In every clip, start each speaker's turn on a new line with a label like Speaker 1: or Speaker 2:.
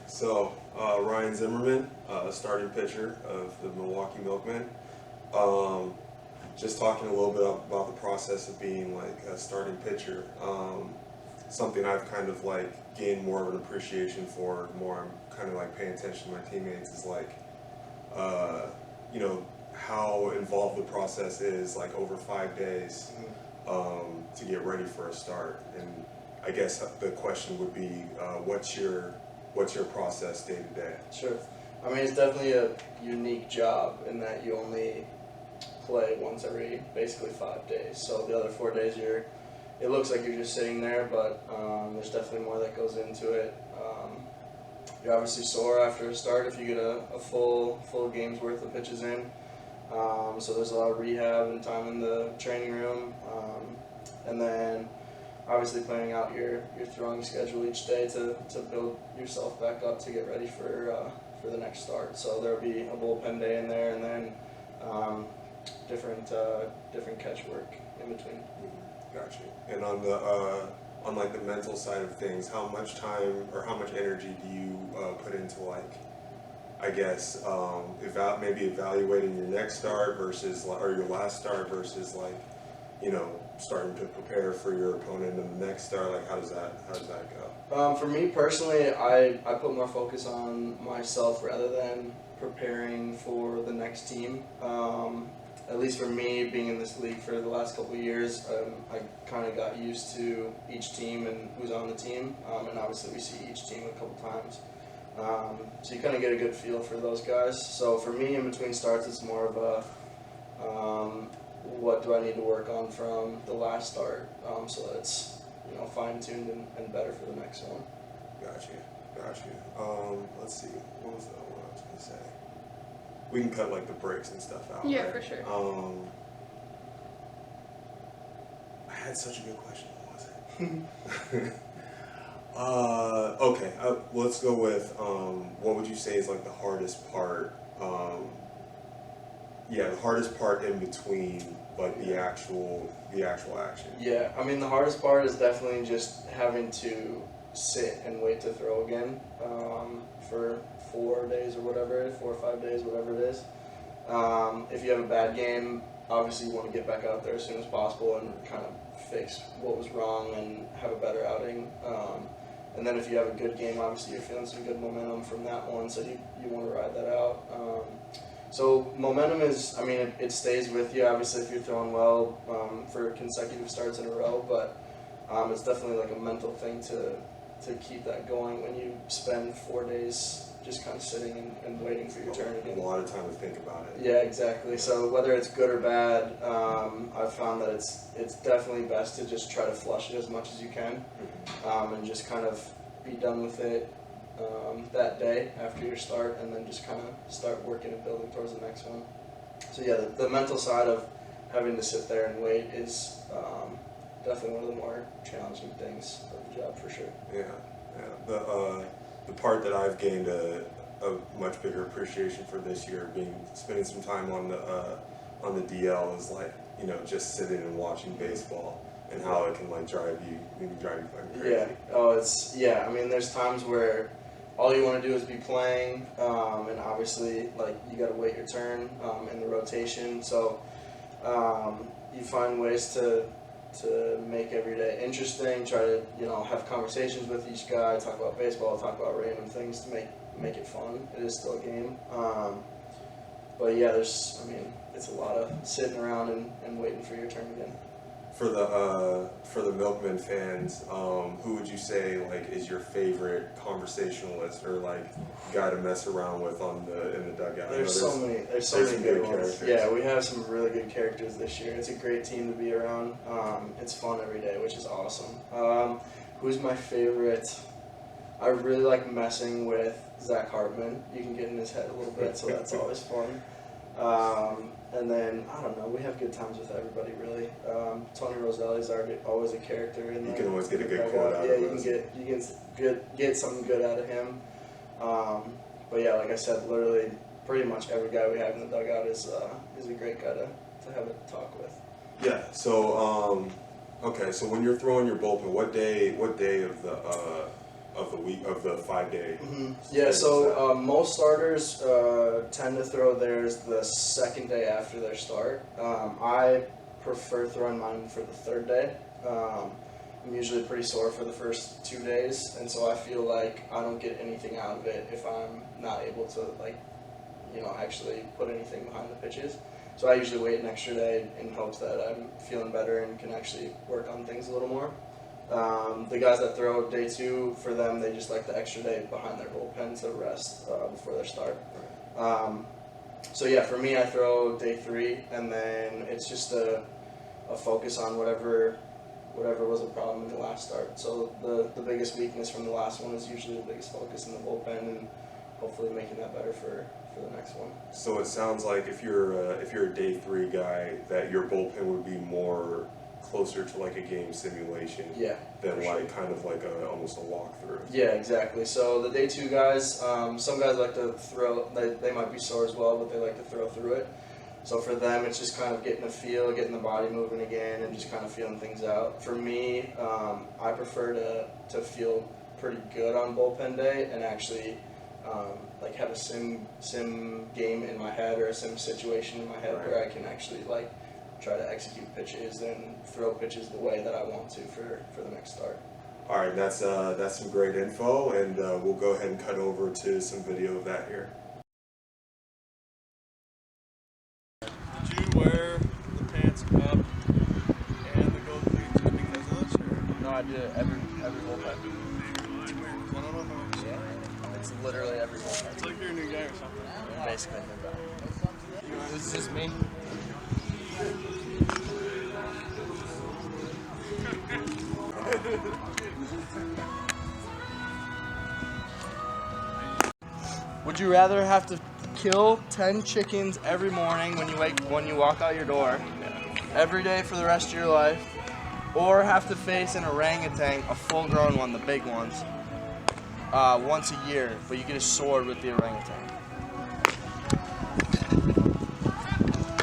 Speaker 1: Ryan Zimmerman, starting pitcher of the Milwaukee Milkmen. Just talking a little bit about the process of being like a starting pitcher. Something I've kind of like gained more of an appreciation for. The more I'm kind of like paying attention to my teammates is like, how involved the process is like over 5 days to get ready for a start. And I guess the question would be, what's your process day to day?
Speaker 2: Sure. I mean, it's definitely a unique job in that you only play once every basically 5 days. So the other 4 days it looks like you're just sitting there, but there's definitely more that goes into it. You're obviously sore after a start if you get a full game's worth of pitches in. So there's a lot of rehab and time in the training room. And then obviously planning out your throwing schedule each day to build yourself back up to get ready for the next start. So there'll be a bullpen day in there, and then different catch work in between.
Speaker 1: Gotcha. And on like the mental side of things, how much time or how much energy do you put into like, I guess, maybe evaluating your next start versus or your last start versus like, starting to prepare for your opponent in the next start? Like, how does that go?
Speaker 2: For me personally, I put more focus on myself rather than preparing for the next team. At least for me, being in this league for the last couple of years, I kind of got used to each team and who's on the team, and obviously we see each team a couple times. So you kind of get a good feel for those guys. So for me, in between starts, it's more of a what do I need to work on from the last start, so that it's fine-tuned and better for the next one.
Speaker 1: Got you. Let's see. What was the other one I was gonna say? We can cut like the breaks and stuff out.
Speaker 3: Yeah,
Speaker 1: right?
Speaker 3: for sure.
Speaker 1: I had such a good question. What was it? Okay. Let's go with what would you say is like the hardest part? The hardest part in between like the actual action.
Speaker 2: Yeah, I mean the hardest part is definitely just having to sit and wait to throw again for 4 days or whatever, 4 or 5 days, whatever it is. If you have a bad game, obviously you want to get back out there as soon as possible and kind of fix what was wrong and have a better outing. And then if you have a good game, obviously you're feeling some good momentum from that one, so you want to ride that out. So momentum is, I mean, it stays with you, obviously, if you're throwing well for consecutive starts in a row, but it's definitely like a mental thing to keep that going when you spend 4 days just kind of sitting and waiting for your turn again.
Speaker 1: A lot of time to think about it.
Speaker 2: Yeah, exactly. So whether it's good or bad, I've found that it's definitely best to just try to flush it as much as you can, and just kind of be done with it that day after your start, and then just kind of start working and building towards the next one. So yeah, the mental side of having to sit there and wait is definitely one of the more challenging things of the job for sure.
Speaker 1: Yeah. The part that I've gained a much bigger appreciation for this year, spending some time on the DL, is like just sitting and watching baseball and how it can drive you fucking crazy.
Speaker 2: Yeah. I mean, there's times where all you want to do is be playing, and obviously you got to wait your turn in the rotation. So you find ways to make every day interesting, try to have conversations with each guy, talk about baseball, talk about random things to make it fun. It is still a game, but yeah, it's a lot of sitting around and waiting for your turn again.
Speaker 1: For the Milkmen fans, who would you say is your favorite conversationalist or guy to mess around with in the dugout?
Speaker 2: There's so many good ones. Characters. Yeah, we have some really good characters this year. It's a great team to be around. It's fun every day, which is awesome. Who's my favorite? I really like messing with Zach Hartman. You can get in his head a little bit, so that's always fun. And then, I don't know, we have good times with everybody, really. Tony Roselli's always a character.
Speaker 1: You can always get a good quote out of him.
Speaker 2: You can get something good out of him. But yeah, like I said, literally pretty much every guy we have in the dugout is a great guy to have a talk with.
Speaker 1: Yeah, so, okay, so when you're throwing your bullpen, what day of of the week of the 5 day?
Speaker 2: Yeah, so most starters tend to throw theirs the second day after their start. I prefer throwing mine for the third day. I'm usually pretty sore for the first 2 days, and so I feel like I don't get anything out of it if I'm not able to actually put anything behind the pitches. So I usually wait an extra day in hopes that I'm feeling better and can actually work on things a little more. The guys that throw day 2, for them, they just like the extra day behind their bullpen to rest before their start. So yeah, for me, I throw day 3, and then it's just a focus on whatever was a problem in the last start. So the biggest weakness from the last one is usually the biggest focus in the bullpen, and hopefully making that better for the next one.
Speaker 1: So it sounds like if you're a day 3 guy, that your bullpen would be more closer to like a game simulation.
Speaker 2: Yeah.
Speaker 1: Than like kind of like almost a walkthrough.
Speaker 2: Yeah, exactly. So the day 2 guys, some guys like to throw. They might be sore as well, but they like to throw through it. So for them, it's just kind of getting a feel, getting the body moving again, and just kind of feeling things out. For me, I prefer to feel pretty good on bullpen day and actually like have a sim game in my head or a sim situation in my head where I can actually like try to execute pitches and throw pitches the way that I want to for the next start.
Speaker 1: All right, that's some great info, and we'll go ahead and cut over to some video of that here.
Speaker 3: Did you wear the pants up and the gold cleats because of this? Or?
Speaker 2: No, I do it every bullpen.
Speaker 3: It's weird. I don't know how
Speaker 2: Yeah, it's literally every bullpen.
Speaker 3: it's like you're a new guy or something.
Speaker 2: Basically, this is just me. Would you rather have to kill 10 chickens every morning when you walk out your door, every day for the rest of your life, or have to face an orangutan, a full-grown one, the big ones, once a year, but you get a sword with the orangutan?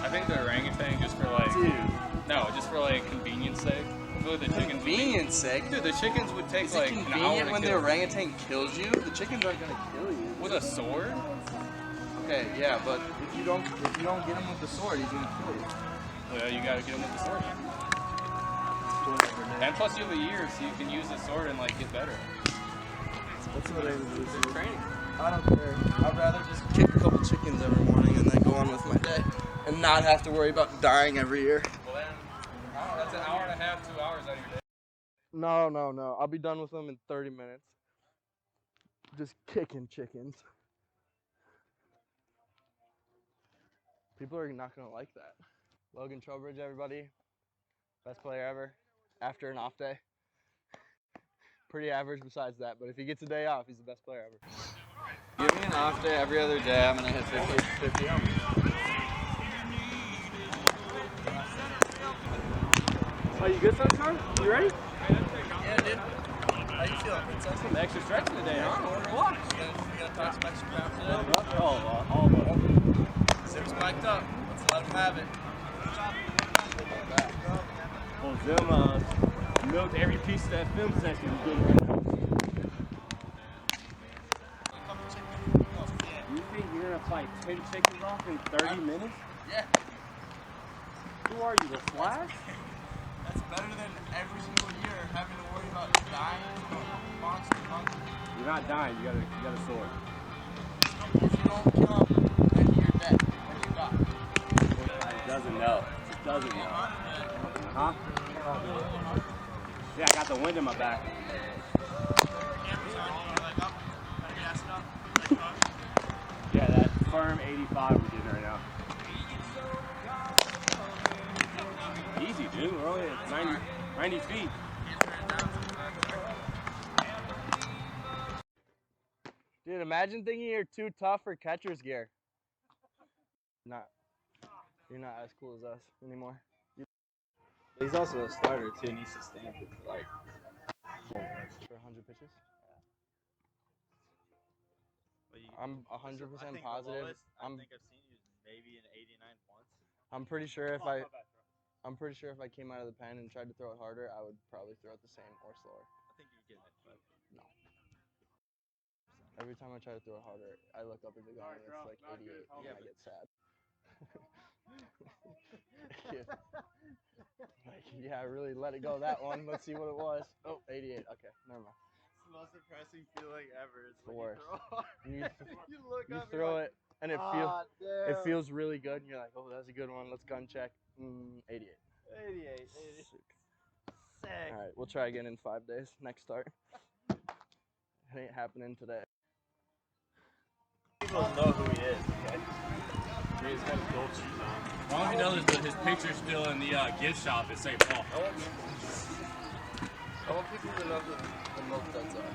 Speaker 4: I think the orangutan just for like just for like convenience sake. I feel like the chickens.
Speaker 2: Convenience sake?
Speaker 4: Dude, the chickens would take
Speaker 2: Is
Speaker 4: like
Speaker 2: it
Speaker 4: an hour
Speaker 2: convenient
Speaker 4: to
Speaker 2: when the
Speaker 4: kill.
Speaker 2: orangutan kills you? The chickens aren't gonna kill you.
Speaker 4: With a sword?
Speaker 2: Okay, yeah, but if you don't get him with the sword, he's gonna kill you.
Speaker 4: Well, you gotta get him with the sword. And plus you have a year, so you can use the sword and like get better.
Speaker 2: That's what I would do.
Speaker 4: Training.
Speaker 2: I don't care. I'd rather just kick a couple chickens every morning and then go on with my day, and not have to worry about dying every year.
Speaker 4: Well then, that's an hour and a half, 2 hours out of your day.
Speaker 2: No. I'll be done with them in 30 minutes. Just kicking chickens. People are not gonna like that. Logan Trowbridge, everybody. Best player ever. After an off day. Pretty average besides that, but if he gets a day off, he's the best player ever.
Speaker 5: Give me an off day every other day, I'm gonna hit 50 homers.
Speaker 6: Oh, you good, Sunshine? You ready?
Speaker 2: Yeah, dude. How you feeling, Princess?
Speaker 6: Some extra stretching today, huh?
Speaker 2: What? You gonna talk some extra crap today?
Speaker 6: All of them.
Speaker 2: Sim's mic'd up. Let's let him have it.
Speaker 6: Well, Zim milked every piece of that film session he's getting right now. You think you're gonna fight 10 chickens off in 30 minutes?
Speaker 2: Yeah.
Speaker 6: Who are you, the Flash?
Speaker 2: That's better than every single year having to worry about dying from monster hungry.
Speaker 6: You're not dying, you got a sword.
Speaker 2: If you don't kill him, then you're dead. When you die.
Speaker 6: It doesn't know. It doesn't know. Huh? Yeah, I got the wind in my back. Yeah, that firm 85 we're getting right now. Easy, dude. We're only at 90 feet.
Speaker 2: Dude, imagine thinking you're too tough for catcher's gear. You're not as cool as us anymore.
Speaker 5: He's also a starter too, and he's sustained it for like
Speaker 2: For 100 pitches? I'm 100% positive.
Speaker 5: I think I've seen you maybe in 89 once.
Speaker 2: I'm pretty sure if I came out of the pen and tried to throw it harder, I would probably throw it the same or slower.
Speaker 5: I think you're getting it. But
Speaker 2: No. Every time I try to throw it harder, I look up at the gun and it's like 88, and I get sad. Like, yeah, I really let it go that one. Let's see what it was. Oh, 88. Okay, never mind.
Speaker 5: It's the most depressing feeling ever. It's
Speaker 2: the
Speaker 5: when
Speaker 2: worst.
Speaker 5: you throw hard.
Speaker 2: You,
Speaker 5: You look
Speaker 2: you
Speaker 5: up,
Speaker 2: throw
Speaker 5: you're like,
Speaker 2: it, and it feels really good, and you're like, oh, that's a good one. Let's gun check. 88.
Speaker 5: 88.
Speaker 2: Sick.
Speaker 5: Sick.
Speaker 2: All right, we'll try again in 5 days. Next start. It ain't happening today.
Speaker 5: People know who he is, okay? He's got his gold shoes on.
Speaker 6: I don't know if you know this, but his picture's still in the gift shop at St. Paul.
Speaker 2: I want people to know who the Milk Duds are.